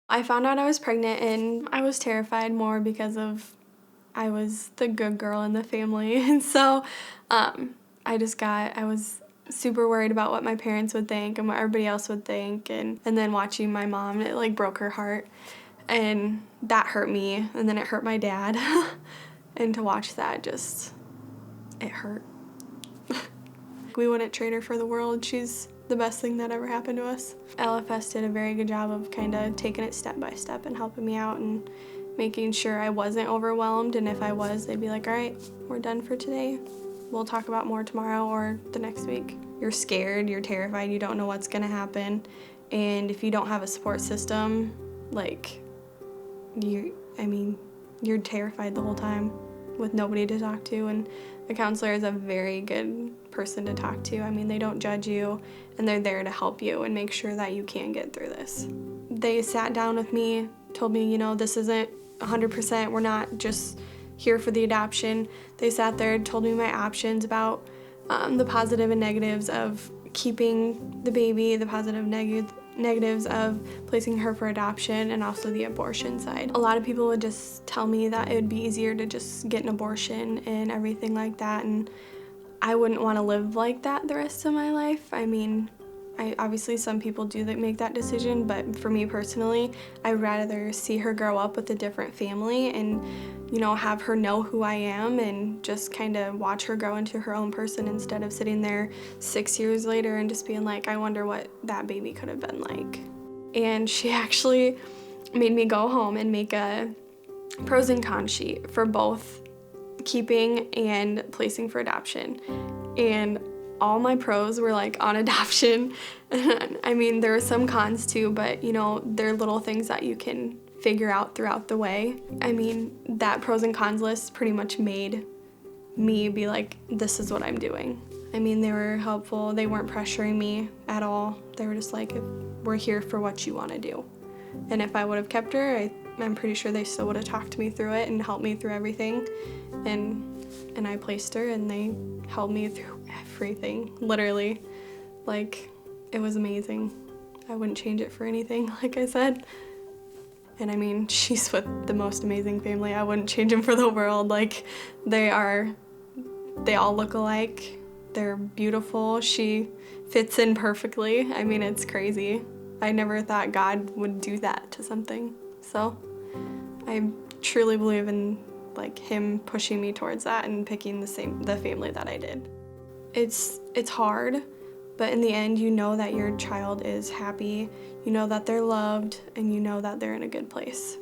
I found out I was pregnant and I was terrified more because of I was the good girl in the family. And so I was super worried about what my parents would think and what everybody else would think. And then watching my mom, it like broke her heart. And that hurt me. And then it hurt my dad. And to watch that it hurt. We wouldn't trade her for the world. She's the best thing that ever happened to us. LFS did a very good job of kind of taking it step by step and helping me out and making sure I wasn't overwhelmed, and if I was, they'd be like, all right, we're done for today. We'll talk about more tomorrow or the next week. You're scared, you're terrified, you don't know what's gonna happen, and if you don't have a support system, you're terrified the whole time with nobody to talk to, and a counselor is a very good person to talk to. I mean, they don't judge you, and they're there to help you and make sure that you can get through this. They sat down with me, told me, this isn't 100%, we're not just here for the adoption. They sat there and told me my options about the positive and negatives of keeping the baby, the positive negatives of placing her for adoption, and also the abortion side. A lot of people would just tell me that it would be easier to just get an abortion and everything like that, and I wouldn't want to live like that the rest of my life. I mean, obviously some people do make that decision, but for me personally, I'd rather see her grow up with a different family and, have her know who I am and just kind of watch her grow into her own person instead of sitting there 6 years later and just being like, I wonder what that baby could have been like. And she actually made me go home and make a pros and cons sheet for both keeping and placing for adoption. And all my pros were on adoption. I mean, there are some cons too, but there are little things that you can figure out throughout the way. I mean, that pros and cons list pretty much made me be like, this is what I'm doing. I mean, they were helpful. They weren't pressuring me at all. They were just like, we're here for what you want to do. And if I would have kept her, I'm pretty sure they still would have talked to me through it and helped me through everything. And I placed her, and they held me through everything, literally. It was amazing. I wouldn't change it for anything, like I said. And I mean, she's with the most amazing family. I wouldn't change them for the world. They all look alike. They're beautiful. She fits in perfectly. I mean, it's crazy. I never thought God would do that to something. So I truly believe in him pushing me towards that and picking the family that I did. It's hard, but in the end, you know that your child is happy, you know that they're loved, and you know that they're in a good place.